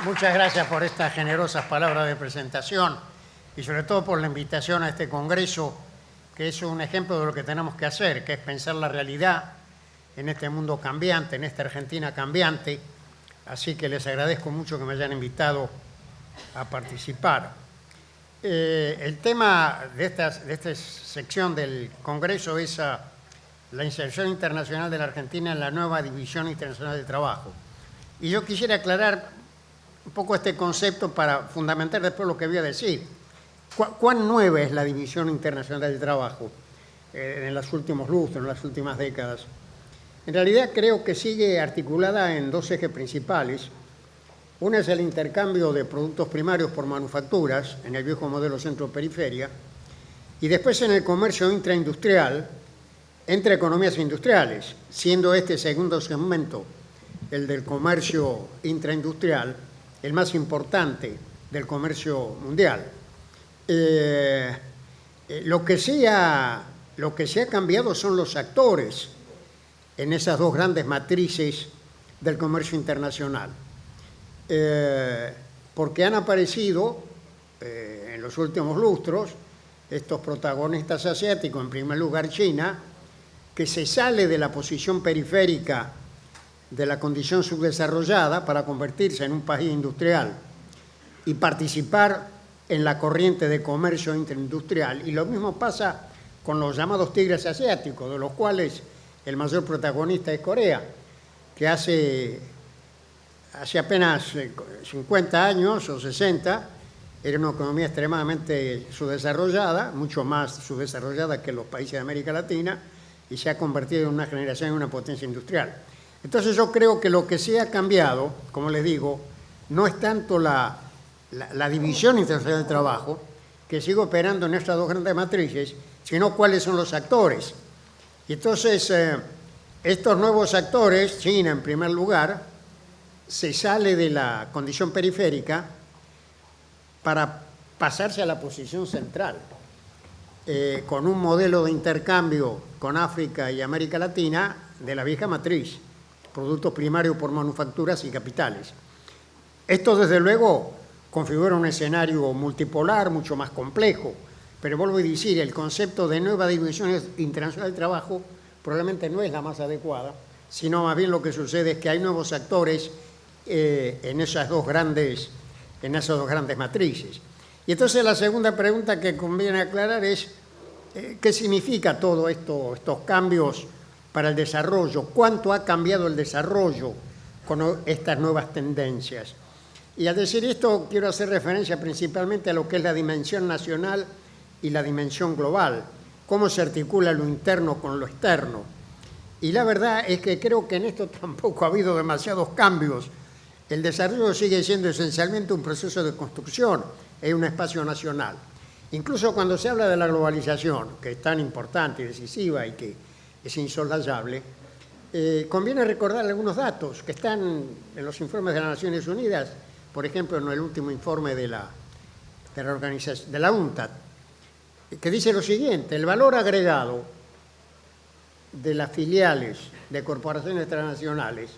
Muchas gracias por estas generosas palabras de presentación y sobre todo por la invitación a este congreso, que es un ejemplo de lo que tenemos que hacer, que es pensar la realidad en este mundo cambiante, en esta Argentina cambiante. Así que les agradezco mucho que me hayan invitado a participar. El tema de esta sección del congreso es la inserción internacional de la Argentina en la nueva División Internacional de Trabajo. Y yo quisiera aclarar un poco este concepto para fundamentar después lo que voy a decir. ¿Cuán nueva es la División Internacional del Trabajo en los últimos lustros, en las últimas décadas? En realidad creo que sigue articulada en dos ejes principales. Una es el intercambio de productos primarios por manufacturas, en el viejo modelo centro-periferia, y después en el comercio intraindustrial, entre economías industriales, siendo este segundo segmento, el del comercio intraindustrial, el más importante del comercio mundial. Lo que se ha cambiado son los actores en esas dos grandes matrices del comercio internacional, porque han aparecido en los últimos lustros estos protagonistas asiáticos, en primer lugar China, que se sale de la posición periférica de la condición subdesarrollada para convertirse en un país industrial y participar en la corriente de comercio interindustrial. Y lo mismo pasa con los llamados tigres asiáticos, de los cuales el mayor protagonista es Corea, que hace apenas 50 años o 60 era una economía extremadamente subdesarrollada, mucho más subdesarrollada que los países de América Latina, y se ha convertido en una generación en una potencia industrial. Entonces yo creo que lo que se ha cambiado, como les digo, no es tanto la división internacional del trabajo, que sigue operando en estas dos grandes matrices, sino cuáles son los actores. Y entonces estos nuevos actores, China en primer lugar, se sale de la condición periférica para pasarse a la posición central, con un modelo de intercambio con África y América Latina de la vieja matriz, productos primarios por manufacturas y capitales. Esto, desde luego, configura un escenario multipolar mucho más complejo, pero vuelvo a decir, el concepto de nueva división internacional del trabajo probablemente no es la más adecuada, sino más bien lo que sucede es que hay nuevos actores en esas dos grandes matrices. Y entonces la segunda pregunta que conviene aclarar es ¿qué significa todo esto, estos cambios para el desarrollo? ¿Cuánto ha cambiado el desarrollo con estas nuevas tendencias? Y al decir esto quiero hacer referencia principalmente a lo que es la dimensión nacional y la dimensión global, cómo se articula lo interno con lo externo. Y la verdad es que creo que en esto tampoco ha habido demasiados cambios. El desarrollo sigue siendo esencialmente un proceso de construcción en un espacio nacional. Incluso cuando se habla de la globalización, que es tan importante y decisiva y que es insoslayable, conviene recordar algunos datos que están en los informes de las Naciones Unidas, por ejemplo, en el último informe de la UNCTAD, que dice lo siguiente: el valor agregado de las filiales de corporaciones transnacionales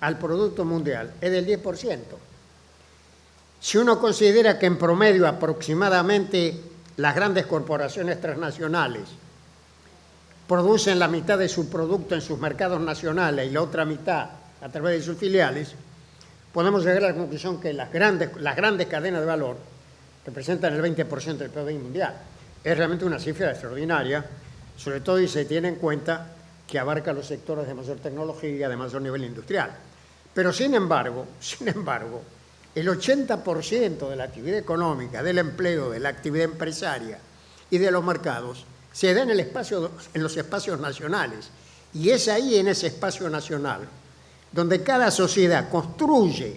al Producto Mundial es del 10%. Si uno considera que en promedio aproximadamente las grandes corporaciones transnacionales producen la mitad de su producto en sus mercados nacionales y la otra mitad a través de sus filiales, podemos llegar a la conclusión que las grandes cadenas de valor representan el 20% del PIB mundial. Es realmente una cifra extraordinaria, sobre todo si se tiene en cuenta que abarca los sectores de mayor tecnología, de mayor nivel industrial. Pero sin embargo, el 80% de la actividad económica, del empleo, de la actividad empresaria y de los mercados se da en los espacios nacionales. Y es ahí, en ese espacio nacional, donde cada sociedad construye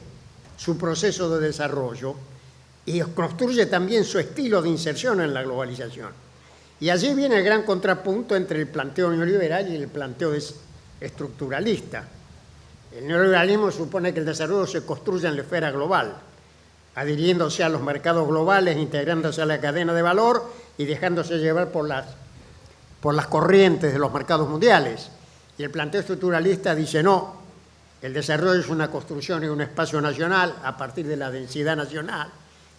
su proceso de desarrollo y construye también su estilo de inserción en la globalización. Y allí viene el gran contrapunto entre el planteo neoliberal y el planteo estructuralista. El neoliberalismo supone que el desarrollo se construye en la esfera global, adhiriéndose a los mercados globales, integrándose a la cadena de valor y dejándose llevar por las corrientes de los mercados mundiales. Y el planteo estructuralista dice no, El desarrollo es una construcción y un espacio nacional a partir de la densidad nacional,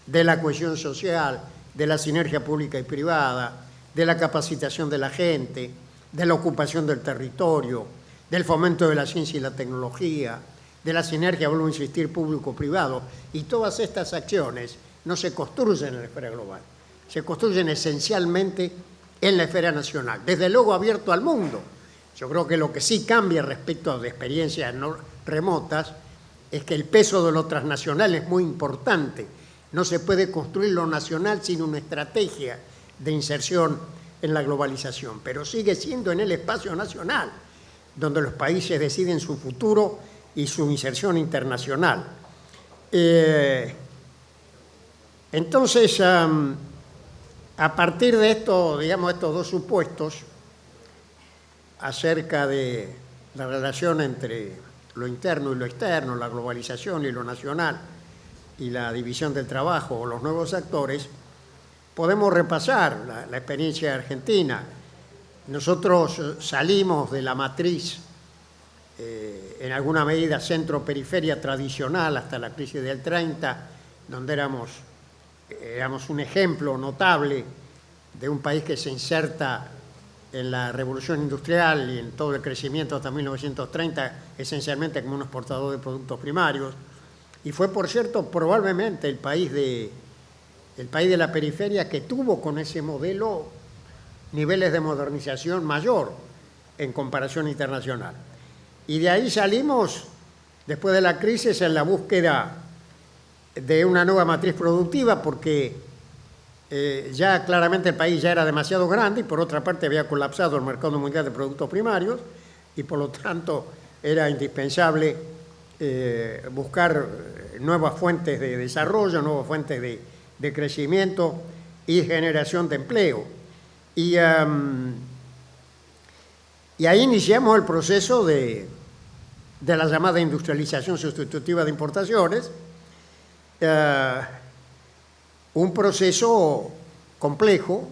de la cohesión social, de la sinergia pública y privada, de la capacitación de la gente, de la ocupación del territorio, del fomento de la ciencia y la tecnología, de la sinergia, vuelvo a insistir, público-privado. Y todas estas acciones no se construyen en la esfera global, se construyen esencialmente en la esfera nacional, desde luego abierto al mundo. Yo creo que lo que sí cambia respecto de experiencias no remotas es que el peso de lo transnacional es muy importante. No se puede construir lo nacional sin una estrategia de inserción en la globalización, pero sigue siendo en el espacio nacional donde los países deciden su futuro y su inserción internacional. Entonces, a partir de esto, digamos, estos dos supuestos acerca de la relación entre lo interno y lo externo, la globalización y lo nacional, y la división del trabajo o los nuevos actores, podemos repasar la experiencia argentina. Nosotros salimos de la matriz, en alguna medida centro-periferia tradicional hasta la crisis del 30, donde éramos un ejemplo notable de un país que se inserta en la revolución industrial y en todo el crecimiento hasta 1930, esencialmente como un exportador de productos primarios. Y fue, por cierto, probablemente el país de la periferia que tuvo con ese modelo niveles de modernización mayor en comparación internacional. Y de ahí salimos, después de la crisis, en la búsqueda de una nueva matriz productiva, porque ya claramente el país ya era demasiado grande y por otra parte había colapsado el mercado mundial de productos primarios y por lo tanto era indispensable buscar nuevas fuentes de desarrollo, nuevas fuentes de crecimiento y generación de empleo. Y ahí iniciamos el proceso de la llamada industrialización sustitutiva de importaciones, un proceso complejo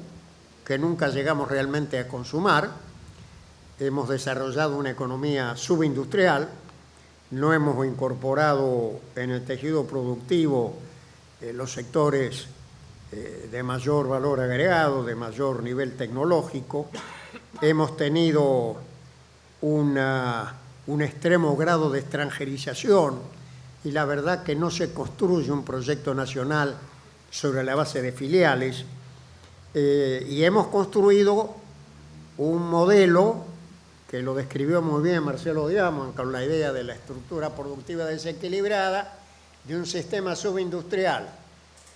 que nunca llegamos realmente a consumar. Hemos desarrollado una economía subindustrial, no hemos incorporado en el tejido productivo los sectores de mayor valor agregado, de mayor nivel tecnológico. Hemos tenido un extremo grado de extranjerización y la verdad que no se construye un proyecto nacional sobre la base de filiales, y hemos construido un modelo que lo describió muy bien Marcelo Diamond con la idea de la estructura productiva desequilibrada de un sistema subindustrial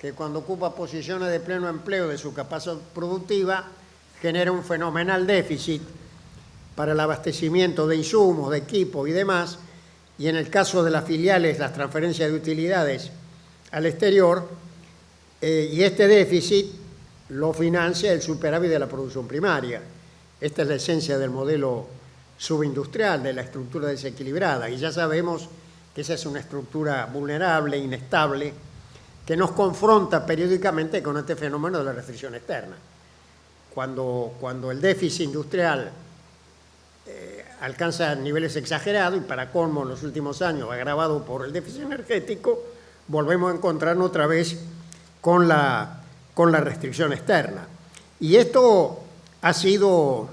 que cuando ocupa posiciones de pleno empleo de su capacidad productiva genera un fenomenal déficit para el abastecimiento de insumos, de equipos y demás, y en el caso de las filiales, las transferencias de utilidades al exterior, y este déficit lo financia el superávit de la producción primaria. Esta es la esencia del modelo subindustrial, de la estructura desequilibrada, y ya sabemos que esa es una estructura vulnerable, inestable, que nos confronta periódicamente con este fenómeno de la restricción externa. Cuando el déficit industrial alcanza niveles exagerados, y para colmo en los últimos años agravado por el déficit energético, volvemos a encontrarnos otra vez con la restricción externa. Y esto ha sido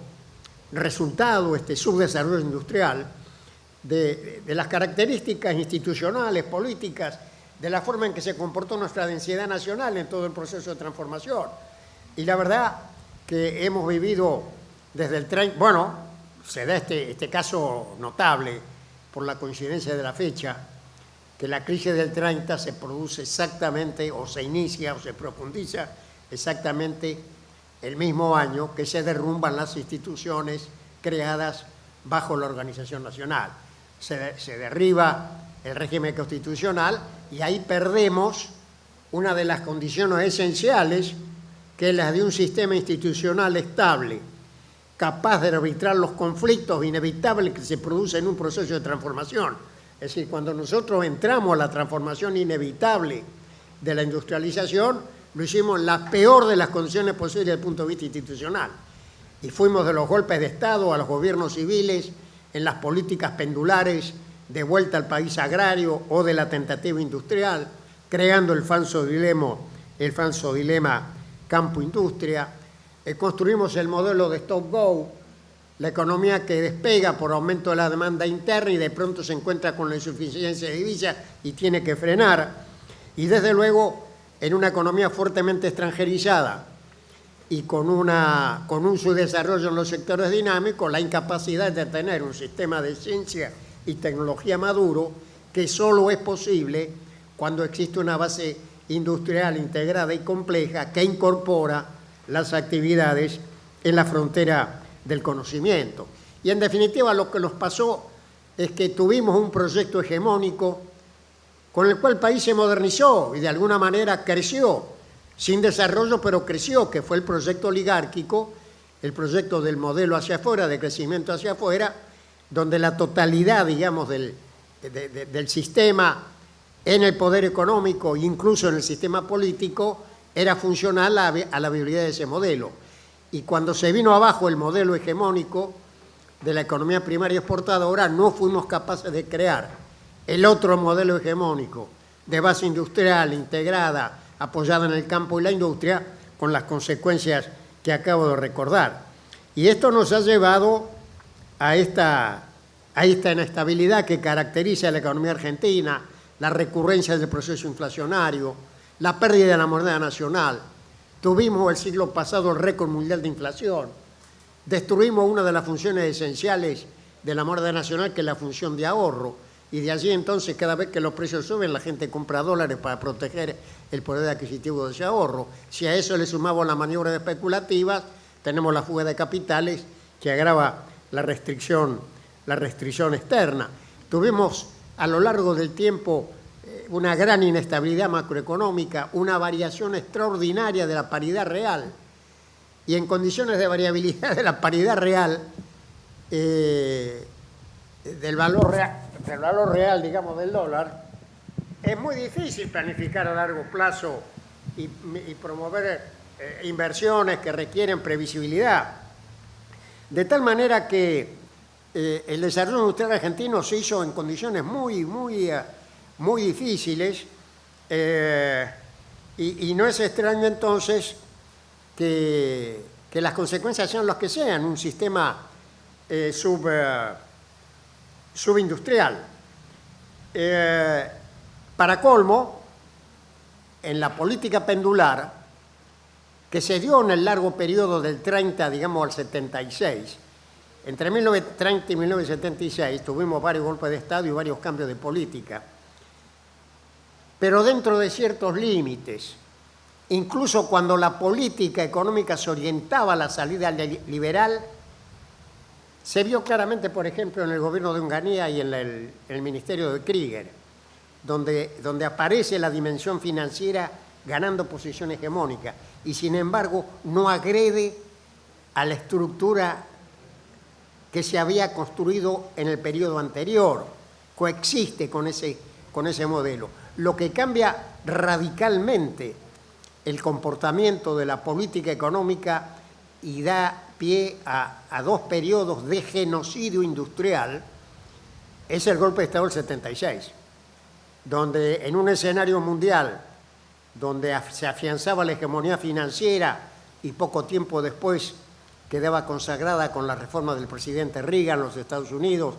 resultado, este subdesarrollo industrial, de las características institucionales, políticas, de la forma en que se comportó nuestra densidad nacional en todo el proceso de transformación. Y la verdad que hemos vivido desde el 30, bueno, se da este caso notable por la coincidencia de la fecha, que la crisis del 30 se produce exactamente, o se inicia, o se profundiza exactamente el mismo año que se derrumban las instituciones creadas bajo la organización nacional. Se derriba el régimen constitucional y ahí perdemos una de las condiciones esenciales, que es la de un sistema institucional estable, capaz de arbitrar los conflictos inevitables que se producen en un proceso de transformación. Es decir, cuando nosotros entramos a la transformación inevitable de la industrialización, lo hicimos en la peor de las condiciones posibles desde el punto de vista institucional. Y fuimos de los golpes de Estado a los gobiernos civiles, en las políticas pendulares de vuelta al país agrario o de la tentativa industrial, creando el falso dilema campo-industria. Construimos el modelo de stop-go, la economía que despega por aumento de la demanda interna y de pronto se encuentra con la insuficiencia de divisas y tiene que frenar. Y desde luego, en una economía fuertemente extranjerizada y con un subdesarrollo en los sectores dinámicos, la incapacidad de tener un sistema de ciencia y tecnología maduro, que solo es posible cuando existe una base industrial integrada y compleja que incorpora las actividades en la frontera del conocimiento. Y en definitiva lo que nos pasó es que tuvimos un proyecto hegemónico con el cual el país se modernizó y de alguna manera creció, sin desarrollo pero creció, que fue el proyecto oligárquico, el proyecto del modelo hacia afuera, de crecimiento hacia afuera, donde la totalidad, digamos, del sistema en el poder económico, incluso en el sistema político, era funcional a la viabilidad de ese modelo. Y cuando se vino abajo el modelo hegemónico de la economía primaria exportadora, no fuimos capaces de crear el otro modelo hegemónico de base industrial, integrada, apoyada en el campo y la industria, con las consecuencias que acabo de recordar. Y esto nos ha llevado a esta inestabilidad que caracteriza a la economía argentina, la recurrencia del proceso inflacionario, la pérdida de la moneda nacional. Tuvimos el siglo pasado el récord mundial de inflación. Destruimos una de las funciones esenciales de la moneda nacional, que es la función de ahorro. Y de allí entonces, cada vez que los precios suben, la gente compra dólares para proteger el poder adquisitivo de ese ahorro. Si a eso le sumamos las maniobras especulativas, tenemos la fuga de capitales que agrava la restricción externa. Tuvimos a lo largo del tiempo una gran inestabilidad macroeconómica, una variación extraordinaria de la paridad real. Y en condiciones de variabilidad de la paridad real, del valor real, digamos, del dólar, es muy difícil planificar a largo plazo y promover inversiones que requieren previsibilidad. De tal manera que el desarrollo industrial argentino se hizo en condiciones muy difíciles, y no es extraño entonces que las consecuencias sean las que sean, un sistema subindustrial. Para colmo, en la política pendular, que se dio en el largo periodo del 30, digamos, al 76, entre 1930 y 1976 tuvimos varios golpes de Estado y varios cambios de política, pero dentro de ciertos límites. Incluso cuando la política económica se orientaba a la salida liberal, se vio claramente, por ejemplo, en el gobierno de Onganía y en el ministerio de Krieger, donde aparece la dimensión financiera ganando posición hegemónica y, sin embargo, no agrede a la estructura que se había construido en el periodo anterior, coexiste con ese modelo. Lo que cambia radicalmente el comportamiento de la política económica y da pie a dos periodos de genocidio industrial es el golpe de Estado del 76, donde en un escenario mundial donde se afianzaba la hegemonía financiera y poco tiempo después quedaba consagrada con la reforma del presidente Reagan en los Estados Unidos,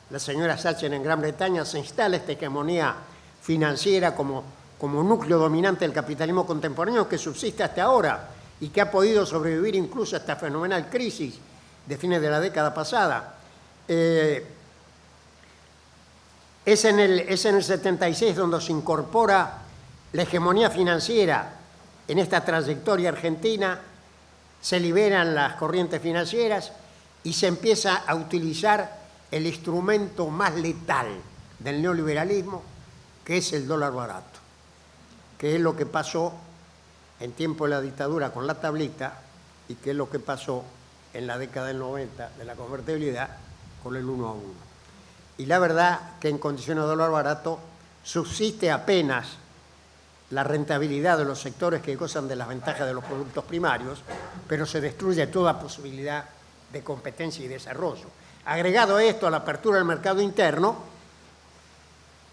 la señora Thatcher en Gran Bretaña, se instala esta hegemonía financiera como núcleo dominante del capitalismo contemporáneo que subsiste hasta ahora y que ha podido sobrevivir incluso a esta fenomenal crisis de fines de la década pasada. Es en el 76 donde se incorpora la hegemonía financiera en esta trayectoria argentina, se liberan las corrientes financieras y se empieza a utilizar el instrumento más letal del neoliberalismo, que es el dólar barato, que es lo que pasó en tiempo de la dictadura con la tablita y que es lo que pasó en la década del 90 de la convertibilidad con el 1 a 1. Y la verdad que en condiciones de dólar barato subsiste apenas la rentabilidad de los sectores que gozan de las ventajas de los productos primarios, pero se destruye toda posibilidad de competencia y desarrollo. Agregado esto a la apertura del mercado interno,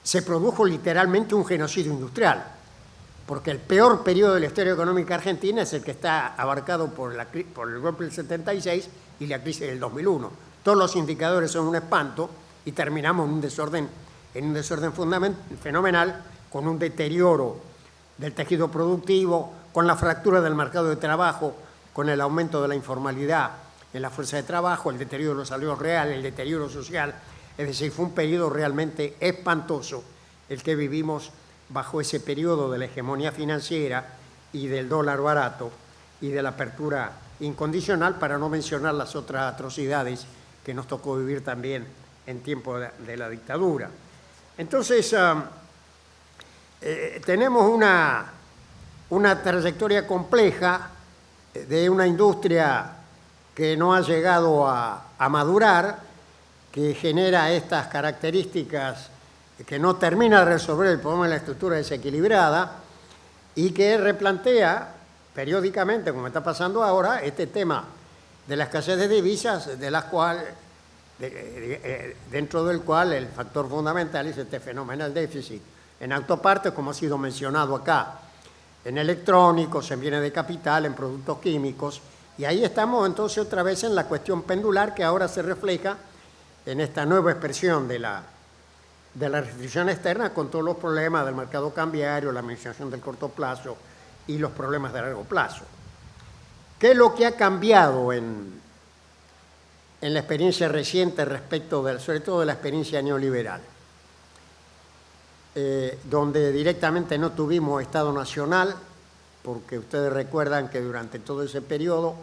se produjo literalmente un genocidio industrial, porque el peor periodo de la historia económica argentina es el que está abarcado por el golpe del 76 y la crisis del 2001. Todos los indicadores son un espanto y terminamos en un desorden fenomenal, con un deterioro del tejido productivo, con la fractura del mercado de trabajo, con el aumento de la informalidad en la fuerza de trabajo, el deterioro de los salarios reales, el deterioro social. Es decir, fue un periodo realmente espantoso el que vivimos bajo ese periodo de la hegemonía financiera y del dólar barato y de la apertura incondicional, para no mencionar las otras atrocidades que nos tocó vivir también en tiempo de la dictadura. Entonces, tenemos una trayectoria compleja de una industria que no ha llegado a madurar, que genera estas características, que no termina de resolver el problema de la estructura desequilibrada y que replantea periódicamente, como está pasando ahora, este tema de la escasez de divisas, dentro del cual el factor fundamental es este fenomenal déficit en autopartes, como ha sido mencionado acá, en electrónicos, en bienes de capital, en productos químicos. Y ahí estamos entonces otra vez en la cuestión pendular, que ahora se refleja en esta nueva expresión de la restricción externa, con todos los problemas del mercado cambiario, la administración del corto plazo y los problemas de largo plazo. ¿Qué es lo que ha cambiado en la experiencia reciente respecto sobre todo de la experiencia neoliberal? Donde directamente no tuvimos Estado Nacional, porque ustedes recuerdan que durante todo ese periodo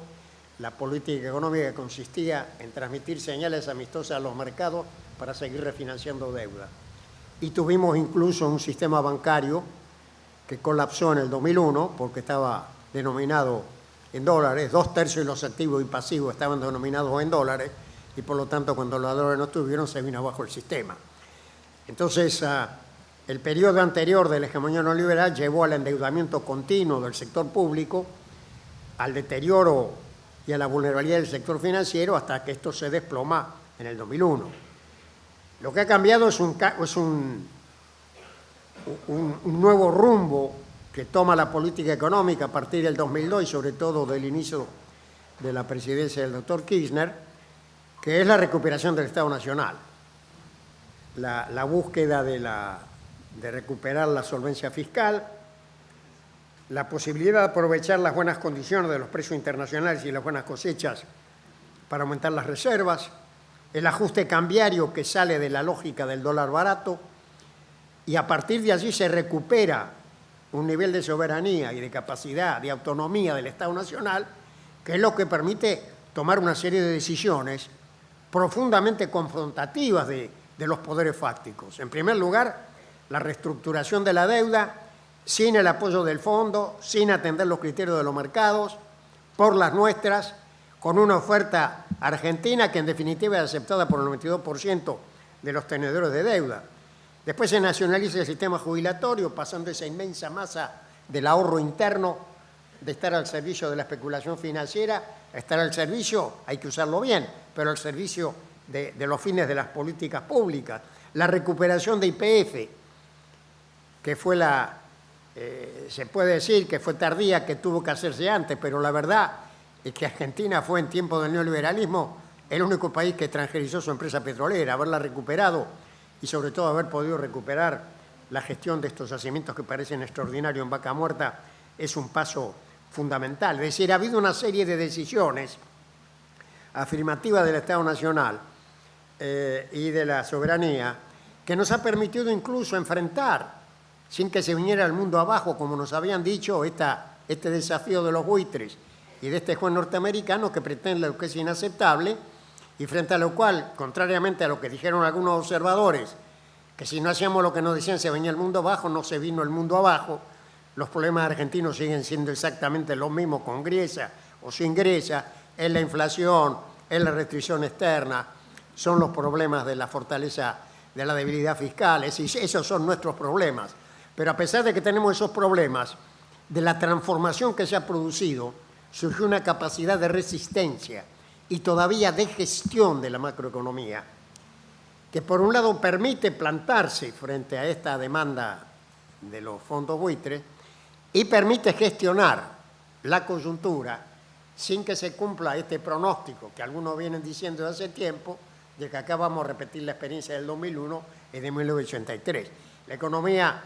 la política económica consistía en transmitir señales amistosas a los mercados para seguir refinanciando deuda. Y tuvimos incluso un sistema bancario que colapsó en el 2001 porque estaba denominado en dólares, 2/3 de los activos y pasivos estaban denominados en dólares, y por lo tanto cuando los dólares no estuvieron se vino abajo el sistema. Entonces, el periodo anterior de la hegemonía neoliberal llevó al endeudamiento continuo del sector público, al deterioro y a la vulnerabilidad del sector financiero, hasta que esto se desploma en el 2001. Lo que ha cambiado es un nuevo rumbo que toma la política económica a partir del 2002 y sobre todo del inicio de la presidencia del doctor Kirchner, que es la recuperación del Estado Nacional, la búsqueda de recuperar la solvencia fiscal, la posibilidad de aprovechar las buenas condiciones de los precios internacionales y las buenas cosechas para aumentar las reservas, el ajuste cambiario que sale de la lógica del dólar barato, y a partir de allí se recupera un nivel de soberanía y de capacidad, de autonomía del Estado Nacional, que es lo que permite tomar una serie de decisiones profundamente confrontativas de los poderes fácticos. En primer lugar, la reestructuración de la deuda sin el apoyo del fondo, sin atender los criterios de los mercados, por las nuestras, con una oferta argentina que en definitiva es aceptada por el 92% de los tenedores de deuda. Después se nacionaliza el sistema jubilatorio, pasando esa inmensa masa del ahorro interno de estar al servicio de la especulación financiera a estar al servicio, hay que usarlo bien, pero al servicio de los fines de las políticas públicas. La recuperación de YPF, que fue se puede decir que fue tardía, que tuvo que hacerse antes, pero la verdad es que Argentina fue en tiempo del neoliberalismo el único país que extranjerizó su empresa petrolera. Haberla recuperado y sobre todo haber podido recuperar la gestión de estos yacimientos que parecen extraordinarios en Vaca Muerta es un paso fundamental. Es decir, ha habido una serie de decisiones afirmativas del Estado Nacional y de la soberanía que nos ha permitido incluso enfrentar, sin que se viniera el mundo abajo, como nos habían dicho, este desafío de los buitres y de este juez norteamericano que pretende lo que es inaceptable, y frente a lo cual, contrariamente a lo que dijeron algunos observadores, que si no hacíamos lo que nos decían se venía el mundo abajo, no se vino el mundo abajo. Los problemas argentinos siguen siendo exactamente los mismos con Grecia o sin Grecia, es la inflación, es la restricción externa, son los problemas de la fortaleza, de la debilidad fiscal, es decir, esos son nuestros problemas. Pero a pesar de que tenemos esos problemas, de la transformación que se ha producido, surgió una capacidad de resistencia y todavía de gestión de la macroeconomía que por un lado permite plantarse frente a esta demanda de los fondos buitres y permite gestionar la coyuntura sin que se cumpla este pronóstico que algunos vienen diciendo desde hace tiempo, de que acá vamos a repetir la experiencia del 2001 y de 1983. La economía,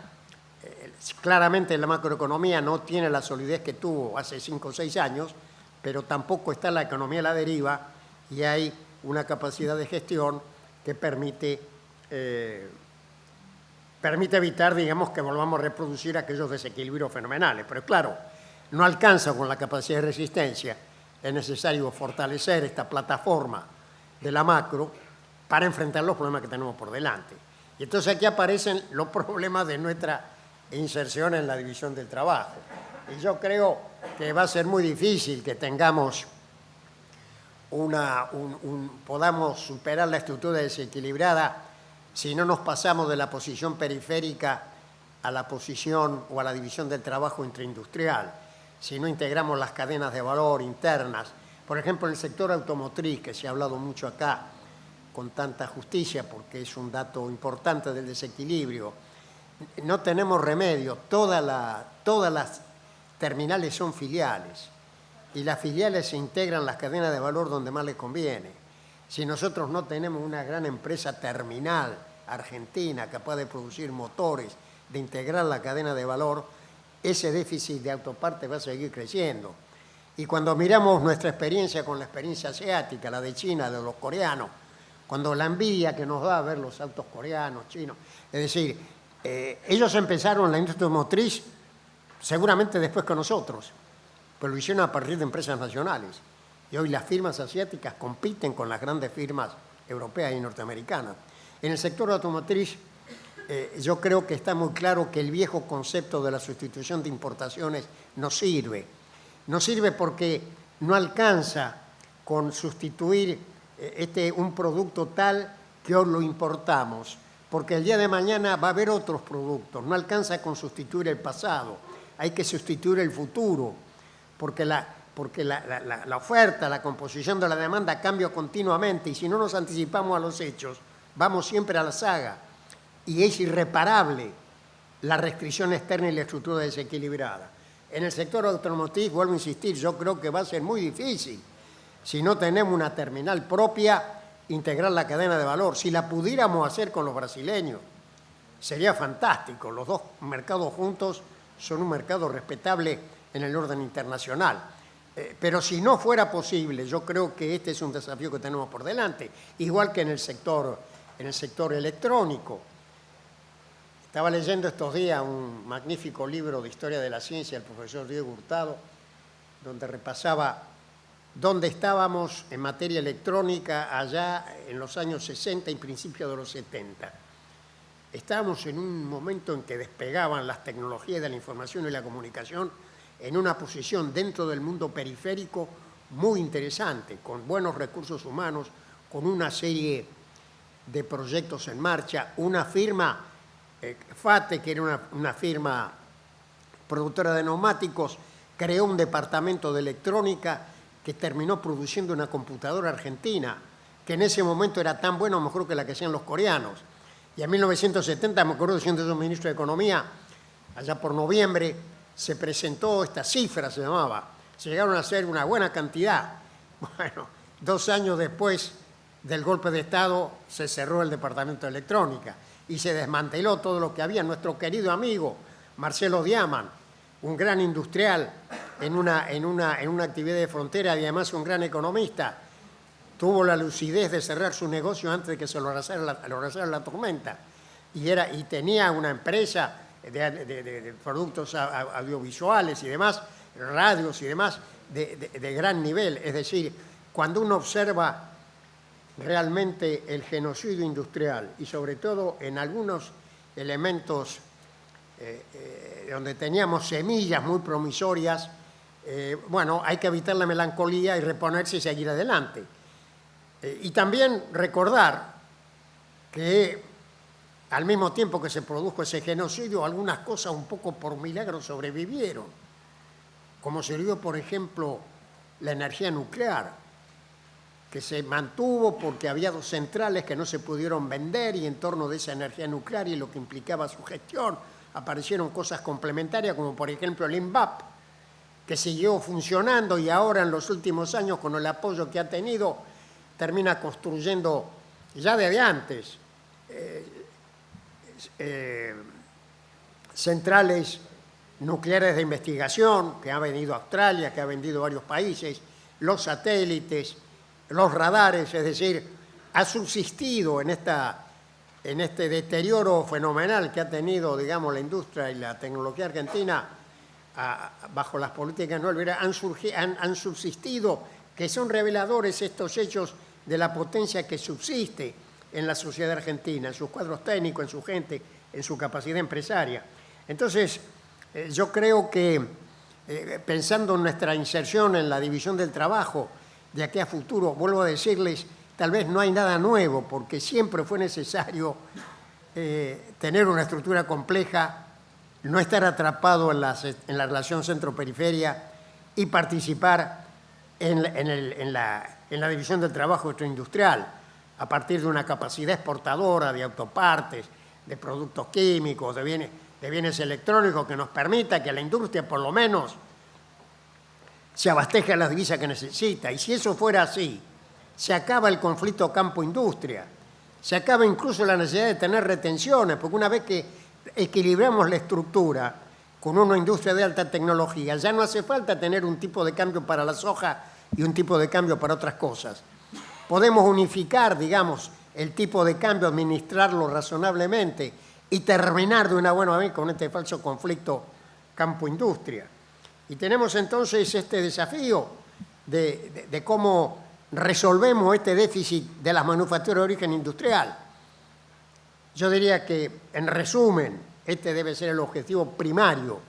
claramente la macroeconomía no tiene la solidez que tuvo hace 5 o 6 años, pero tampoco está la economía a la deriva y hay una capacidad de gestión que permite evitar, digamos, que volvamos a reproducir aquellos desequilibrios fenomenales. Pero claro, no alcanza con la capacidad de resistencia, es necesario fortalecer esta plataforma de la macro para enfrentar los problemas que tenemos por delante. Y entonces aquí aparecen los problemas de nuestra inserción en la división del trabajo. Y yo creo que va a ser muy difícil que tengamos podamos superar la estructura desequilibrada si no nos pasamos de la posición periférica a la posición o a la división del trabajo intraindustrial, si no integramos las cadenas de valor internas. Por ejemplo, en el sector automotriz, que se ha hablado mucho acá con tanta justicia porque es un dato importante del desequilibrio, no tenemos remedio, todas las terminales son filiales y las filiales se integran en las cadenas de valor donde más les conviene. Si nosotros no tenemos una gran empresa terminal argentina capaz de producir motores, de integrar la cadena de valor, ese déficit de autoparte va a seguir creciendo. Y cuando miramos nuestra experiencia con la experiencia asiática, la de China, de los coreanos, cuando la envidia que nos da ver los autos coreanos, chinos, es decir, ellos empezaron la industria automotriz seguramente después que nosotros, pero lo hicieron a partir de empresas nacionales. Y hoy las firmas asiáticas compiten con las grandes firmas europeas y norteamericanas. En el sector automotriz, yo creo que está muy claro que el viejo concepto de la sustitución de importaciones no sirve. No sirve porque no alcanza con sustituir un producto tal que hoy lo importamos, porque el día de mañana va a haber otros productos. No alcanza con sustituir el pasado, hay que sustituir el futuro, porque la oferta, la composición de la demanda cambia continuamente y si no nos anticipamos a los hechos, vamos siempre a la saga y es irreparable la restricción externa y la estructura desequilibrada. En el sector automotriz, vuelvo a insistir, yo creo que va a ser muy difícil si no tenemos una terminal propia, integrar la cadena de valor. Si la pudiéramos hacer con los brasileños, sería fantástico. Los dos mercados juntos son un mercado respetable en el orden internacional. Pero si no fuera posible, yo creo que este es un desafío que tenemos por delante, igual que en el sector electrónico. Estaba leyendo estos días un magnífico libro de historia de la ciencia del profesor Diego Hurtado, donde repasaba dónde estábamos en materia electrónica allá en los años 60 y principios de los 70. Estábamos en un momento en que despegaban las tecnologías de la información y la comunicación en una posición dentro del mundo periférico muy interesante, con buenos recursos humanos, con una serie de proyectos en marcha, una firma, FATE, que era una firma productora de neumáticos, creó un departamento de electrónica que terminó produciendo una computadora argentina, que en ese momento era tan buena o mejor que la que hacían los coreanos. Y en 1970, me acuerdo, siendo yo ministro de Economía, allá por noviembre, se presentó esta cifra, se llamaba, se llegaron a hacer una buena cantidad. Bueno, 2 años después del golpe de Estado se cerró el departamento de electrónica y se desmanteló todo lo que había. Nuestro querido amigo Marcelo Diaman, un gran industrial en una actividad de frontera y además un gran economista, tuvo la lucidez de cerrar su negocio antes de que se lo arrasara la tormenta. Y tenía una empresa de productos audiovisuales y demás, radios y demás, de gran nivel. Es decir, cuando uno observa realmente el genocidio industrial y sobre todo en algunos elementos donde teníamos semillas muy promisorias, bueno, hay que evitar la melancolía y reponerse y seguir adelante. Y también recordar que al mismo tiempo que se produjo ese genocidio, algunas cosas un poco por milagro sobrevivieron, como sirvió, por ejemplo, la energía nuclear. que se mantuvo porque había 2 centrales que no se pudieron vender y en torno de esa energía nuclear y lo que implicaba su gestión aparecieron cosas complementarias como por ejemplo el INVAP, que siguió funcionando y ahora en los últimos años con el apoyo que ha tenido termina construyendo ya desde antes centrales nucleares de investigación que ha vendido Australia, que ha vendido varios países, los satélites, los radares, es decir, ha subsistido en este deterioro fenomenal que ha tenido, digamos, la industria y la tecnología argentina bajo las políticas neoliberales, han subsistido, que son reveladores estos hechos de la potencia que subsiste en la sociedad argentina, en sus cuadros técnicos, en su gente, en su capacidad empresaria. Entonces, yo creo que pensando en nuestra inserción en la división del trabajo de aquí a futuro, vuelvo a decirles, tal vez no hay nada nuevo, porque siempre fue necesario tener una estructura compleja, no estar atrapado en la relación centro-periferia y participar en la división del trabajo industrial a partir de una capacidad exportadora de autopartes, de productos químicos, de bienes electrónicos que nos permita que la industria por lo menos se abastezca de las divisas que necesita. Y si eso fuera así, se acaba el conflicto campo-industria, se acaba incluso la necesidad de tener retenciones, porque una vez que equilibramos la estructura con una industria de alta tecnología, ya no hace falta tener un tipo de cambio para la soja y un tipo de cambio para otras cosas. Podemos unificar, digamos, el tipo de cambio, administrarlo razonablemente y terminar de una buena vez con este falso conflicto campo-industria. Y tenemos entonces este desafío de cómo resolvemos este déficit de las manufacturas de origen industrial. Yo diría que, en resumen, este debe ser el objetivo primario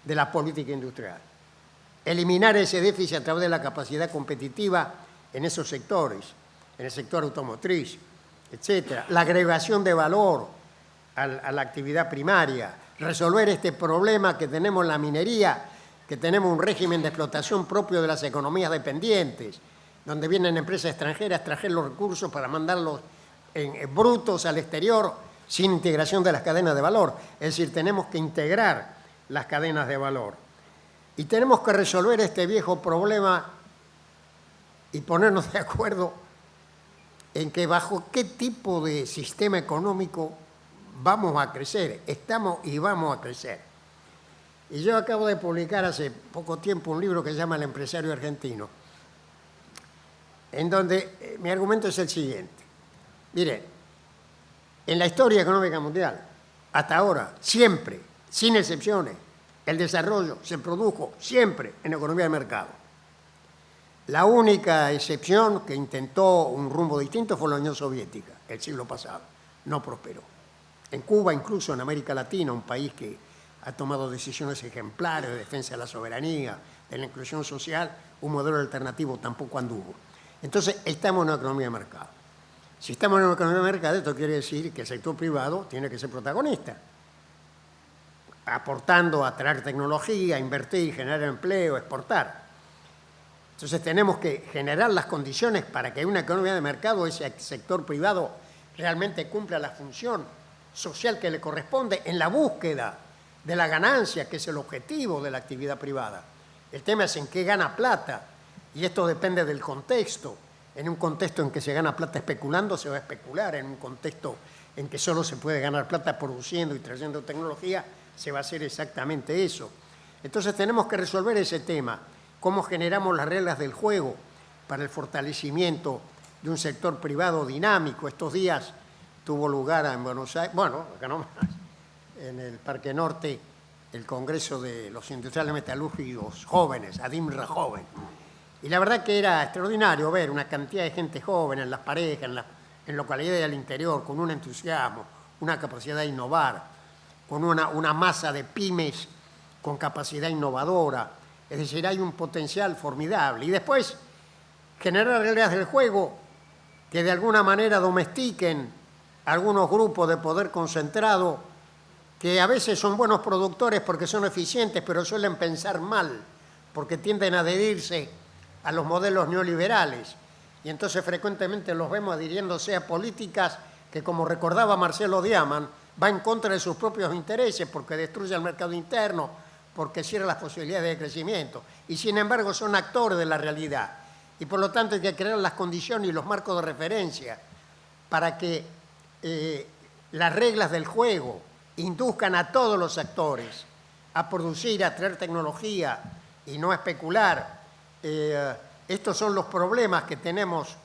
de la política industrial. Eliminar ese déficit a través de la capacidad competitiva en esos sectores, en el sector automotriz, etcétera. La agregación de valor a la actividad primaria, resolver este problema que tenemos en la minería, que tenemos un régimen de explotación propio de las economías dependientes, donde vienen empresas extranjeras a extraer los recursos para mandarlos en brutos al exterior sin integración de las cadenas de valor. Es decir, tenemos que integrar las cadenas de valor. Y tenemos que resolver este viejo problema y ponernos de acuerdo en que bajo qué tipo de sistema económico vamos a crecer, estamos y vamos a crecer. Y yo acabo de publicar hace poco tiempo un libro que se llama El empresario argentino, en donde mi argumento es el siguiente. Mire, en la historia económica mundial, hasta ahora, siempre, sin excepciones, el desarrollo se produjo siempre en economía de mercado. La única excepción que intentó un rumbo distinto fue la Unión Soviética, el siglo pasado. No prosperó. En Cuba, incluso en América Latina, un país que ha tomado decisiones ejemplares de defensa de la soberanía, de la inclusión social, un modelo alternativo tampoco anduvo. Entonces, estamos en una economía de mercado. Si estamos en una economía de mercado, esto quiere decir que el sector privado tiene que ser protagonista, aportando a traer tecnología, invertir, generar empleo, exportar. Entonces tenemos que generar las condiciones para que en una economía de mercado ese sector privado realmente cumpla la función social que le corresponde en la búsqueda de la ganancia, que es el objetivo de la actividad privada. El tema es en qué gana plata, y esto depende del contexto. En un contexto en que se gana plata especulando, se va a especular. En un contexto en que solo se puede ganar plata produciendo y trayendo tecnología, se va a hacer exactamente eso. Entonces tenemos que resolver ese tema. Cómo generamos las reglas del juego para el fortalecimiento de un sector privado dinámico. Estos días tuvo lugar en Buenos Aires, bueno, acá nomás, en el Parque Norte, el Congreso de los Industriales Metalúrgicos Jóvenes, ADIMRA Joven. Y la verdad que era extraordinario ver una cantidad de gente joven en las parejas, en localidades del interior, con un entusiasmo, una capacidad de innovar, con una masa de pymes con capacidad innovadora. Es decir, hay un potencial formidable. Y después, generar reglas del juego que de alguna manera domestiquen algunos grupos de poder concentrado que a veces son buenos productores porque son eficientes, pero suelen pensar mal, porque tienden a adherirse a los modelos neoliberales. y entonces frecuentemente los vemos adhiriéndose a políticas que, como recordaba Marcelo Diaman, va en contra de sus propios intereses porque destruye el mercado interno, porque cierra las posibilidades de crecimiento. Y sin embargo son actores de la realidad. Y por lo tanto hay que crear las condiciones y los marcos de referencia para que las reglas del juego induzcan a todos los actores a producir, a traer tecnología y no a especular. Estos son los problemas que tenemos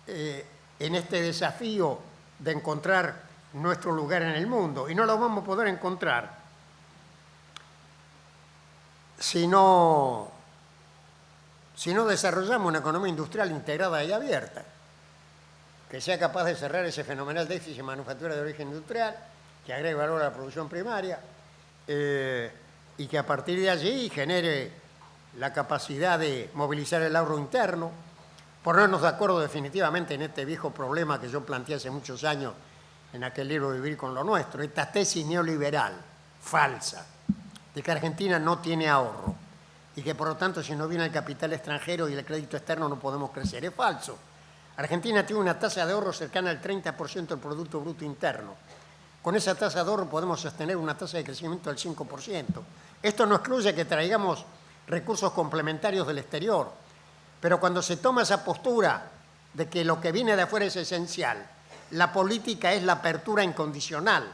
en este desafío de encontrar nuestro lugar en el mundo. Y no lo vamos a poder encontrar si no desarrollamos una economía industrial integrada y abierta, que sea capaz de cerrar ese fenomenal déficit de manufactura de origen industrial, que agregue valor a la producción primaria, y que a partir de allí genere la capacidad de movilizar el ahorro interno, ponernos de acuerdo definitivamente en este viejo problema que yo planteé hace muchos años en aquel libro Vivir con lo Nuestro, esta tesis neoliberal falsa de que Argentina no tiene ahorro y que por lo tanto si no viene el capital extranjero y el crédito externo no podemos crecer. Es falso. Argentina tiene una tasa de ahorro cercana al 30% del Producto Bruto Interno. Con esa tasa de ahorro podemos sostener una tasa de crecimiento del 5%. Esto no excluye que traigamos recursos complementarios del exterior, pero cuando se toma esa postura de que lo que viene de afuera es esencial, la política es la apertura incondicional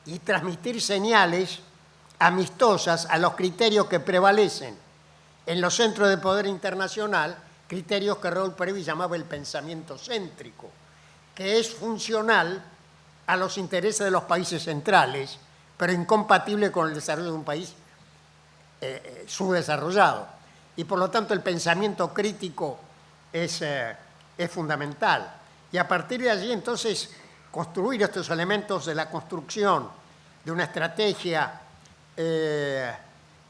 y transmitir señales amistosas a los criterios que prevalecen en los centros de poder internacional, criterios que Raúl Perevi llamaba el pensamiento céntrico, que es funcional a los intereses de los países centrales, pero incompatible con el desarrollo de un país subdesarrollado. Y por lo tanto el pensamiento crítico es fundamental. Y a partir de allí entonces construir estos elementos de la construcción de una estrategia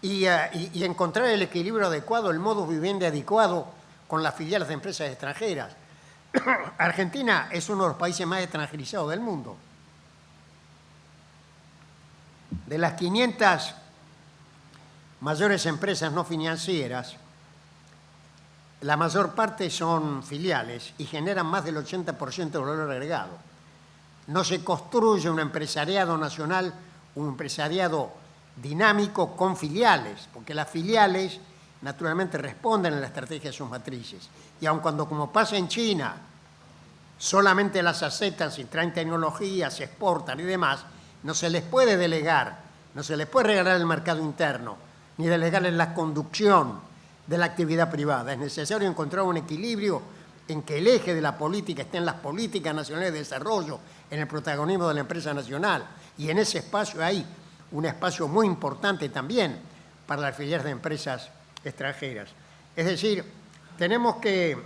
y encontrar el equilibrio adecuado, el modus vivendi adecuado con las filiales de empresas extranjeras. Argentina es uno de los países más extranjerizados del mundo. De las 500 mayores empresas no financieras, la mayor parte son filiales y generan más del 80% del valor agregado. No se construye un empresariado nacional, un empresariado dinámico con filiales, porque las filiales naturalmente responden a la estrategia de sus matrices. Y aun cuando, como pasa en China, solamente las aceptan si traen tecnología, se exportan y demás, no se les puede delegar, no se les puede regalar el mercado interno, ni delegarles la conducción de la actividad privada. Es necesario encontrar un equilibrio en que el eje de la política esté en las políticas nacionales de desarrollo, en el protagonismo de la empresa nacional. Y en ese espacio hay un espacio muy importante también para las filiales de empresas extranjeras. Es decir, tenemos que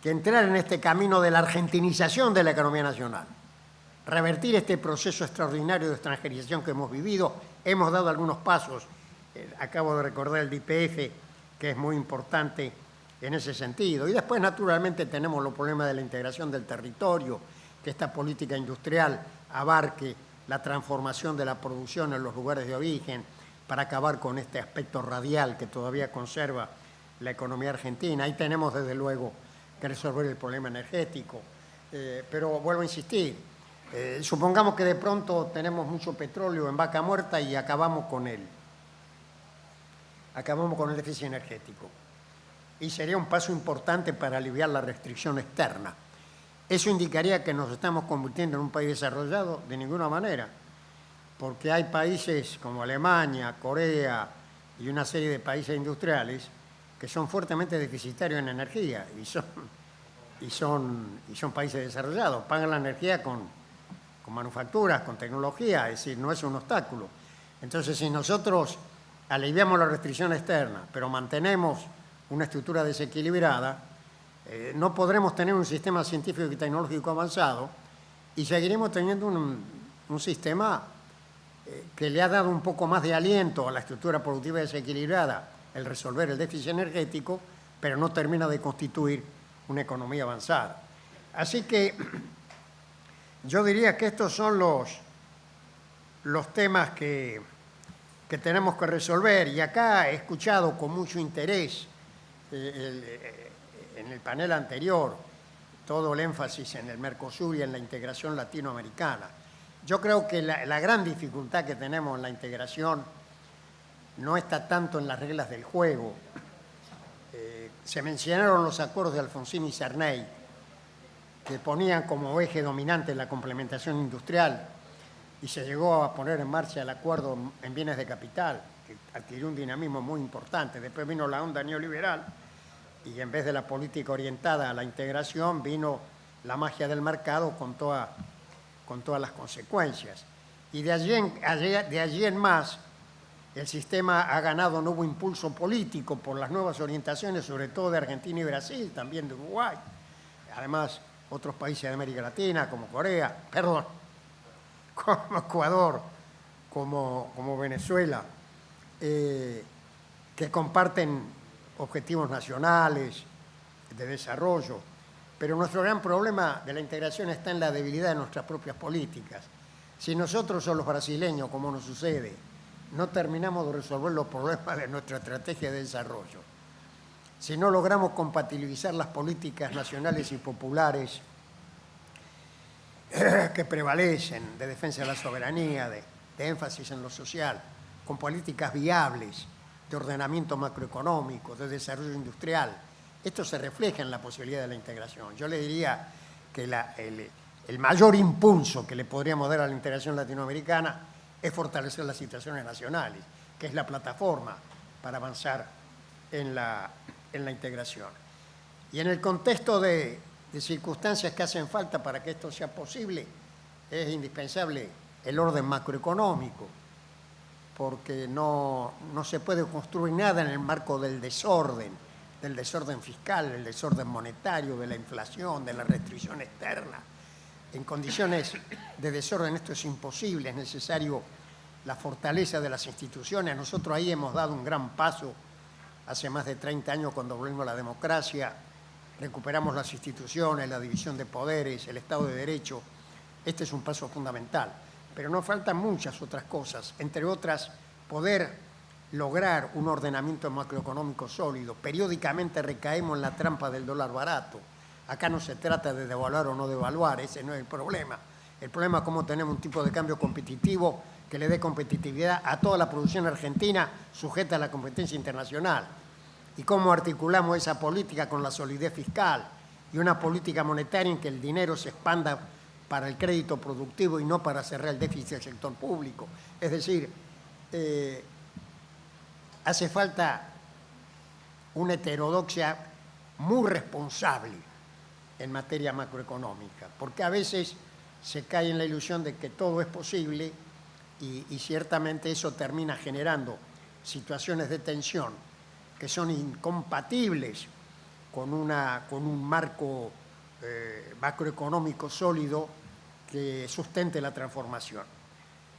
entrar en este camino de la argentinización de la economía nacional, revertir este proceso extraordinario de extranjerización que hemos vivido. Hemos dado algunos pasos, acabo de recordar el YPF, que es muy importante en ese sentido. Y después, naturalmente, tenemos los problemas de la integración del territorio, que esta política industrial abarque la transformación de la producción en los lugares de origen para acabar con este aspecto radial que todavía conserva la economía argentina. Ahí tenemos, desde luego, que resolver el problema energético. Pero vuelvo a insistir, supongamos que de pronto tenemos mucho petróleo en vaca muerta y acabamos con el déficit energético. Y sería un paso importante para aliviar la restricción externa. ¿Eso indicaría que nos estamos convirtiendo en un país desarrollado? De ninguna manera, porque hay países como Alemania, Corea y una serie de países industriales que son fuertemente deficitarios en energía y son países desarrollados. Pagan la energía con manufacturas, con tecnología, es decir, no es un obstáculo. Entonces, si nosotros aliviamos la restricción externa, pero mantenemos una estructura desequilibrada, no podremos tener un sistema científico y tecnológico avanzado y seguiremos teniendo un sistema que le ha dado un poco más de aliento a la estructura productiva desequilibrada, el resolver el déficit energético, pero no termina de constituir una economía avanzada. Así que yo diría que estos son los temas que tenemos que resolver. Y acá he escuchado con mucho interés en el panel anterior todo el énfasis en el Mercosur y en la integración latinoamericana. Yo creo que la gran dificultad que tenemos en la integración no está tanto en las reglas del juego. Se mencionaron los acuerdos de Alfonsín y Cerney, que ponían como eje dominante la complementación industrial, y se llegó a poner en marcha el acuerdo en bienes de capital, que adquirió un dinamismo muy importante. Después vino la onda neoliberal, y en vez de la política orientada a la integración, vino la magia del mercado con todas las consecuencias. Y de allí en más, el sistema ha ganado un nuevo impulso político por las nuevas orientaciones, sobre todo de Argentina y Brasil, también de Uruguay. Además, otros países de América Latina, como como Ecuador, como Venezuela, que comparten objetivos nacionales de desarrollo. Pero nuestro gran problema de la integración está en la debilidad de nuestras propias políticas. Si nosotros o los brasileños, como nos sucede, no terminamos de resolver los problemas de nuestra estrategia de desarrollo, si no logramos compatibilizar las políticas nacionales y populares que prevalecen de defensa de la soberanía, de énfasis en lo social, con políticas viables, de ordenamiento macroeconómico, de desarrollo industrial, esto se refleja en la posibilidad de la integración. Yo le diría que el mayor impulso que le podríamos dar a la integración latinoamericana es fortalecer las instituciones nacionales, que es la plataforma para avanzar en la integración. Y en el contexto de circunstancias que hacen falta para que esto sea posible, es indispensable el orden macroeconómico, porque no se puede construir nada en el marco del desorden fiscal, del desorden monetario, de la inflación, de la restricción externa. En condiciones de desorden esto es imposible, es necesario la fortaleza de las instituciones. Nosotros ahí hemos dado un gran paso hace más de 30 años cuando volvimos a la democracia, recuperamos las instituciones, la división de poderes, el Estado de Derecho. Este es un paso fundamental, pero nos faltan muchas otras cosas, entre otras poder lograr un ordenamiento macroeconómico sólido. Periódicamente recaemos en la trampa del dólar barato. Acá no se trata de devaluar o no devaluar, ese no es el problema. El problema es cómo tenemos un tipo de cambio competitivo que le dé competitividad a toda la producción argentina sujeta a la competencia internacional. Y cómo articulamos esa política con la solidez fiscal y una política monetaria en que el dinero se expanda para el crédito productivo y no para cerrar el déficit del sector público. Es decir, hace falta una heterodoxia muy responsable en materia macroeconómica, porque a veces se cae en la ilusión de que todo es posible y ciertamente eso termina generando situaciones de tensión que son incompatibles con un marco macroeconómico sólido que sustente la transformación.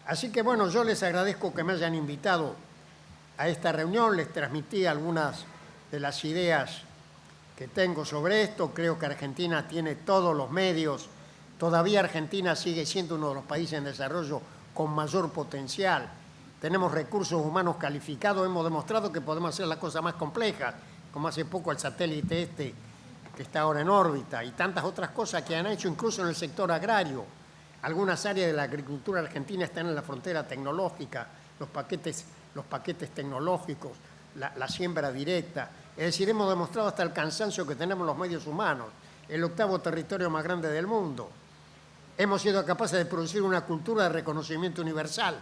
Así que bueno, yo les agradezco que me hayan invitado a esta reunión, les transmití algunas de las ideas que tengo sobre esto. Creo que Argentina tiene todos los medios. Todavía Argentina sigue siendo uno de los países en desarrollo con mayor potencial. Tenemos recursos humanos calificados, hemos demostrado que podemos hacer las cosas más complejas, como hace poco el satélite que está ahora en órbita, y tantas otras cosas que han hecho incluso en el sector agrario. Algunas áreas de la agricultura argentina están en la frontera tecnológica, los paquetes tecnológicos, la siembra directa. Es decir, hemos demostrado hasta el cansancio que tenemos los medios humanos, el 8º territorio más grande del mundo. Hemos sido capaces de producir una cultura de reconocimiento universal.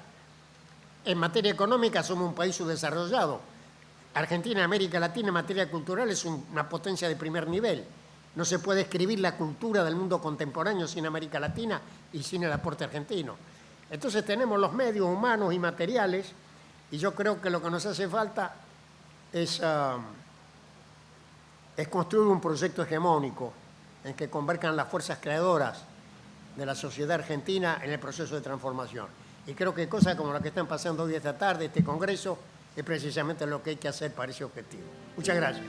En materia económica somos un país subdesarrollado. Argentina, América Latina, en materia cultural es una potencia de primer nivel. No se puede escribir la cultura del mundo contemporáneo sin América Latina y sin el aporte argentino. Entonces tenemos los medios humanos y materiales, y yo creo que lo que nos hace falta es construir un proyecto hegemónico en que converjan las fuerzas creadoras de la sociedad argentina en el proceso de transformación. Y creo que cosas como las que están pasando hoy esta tarde, este congreso, es precisamente lo que hay que hacer para ese objetivo. Muchas gracias.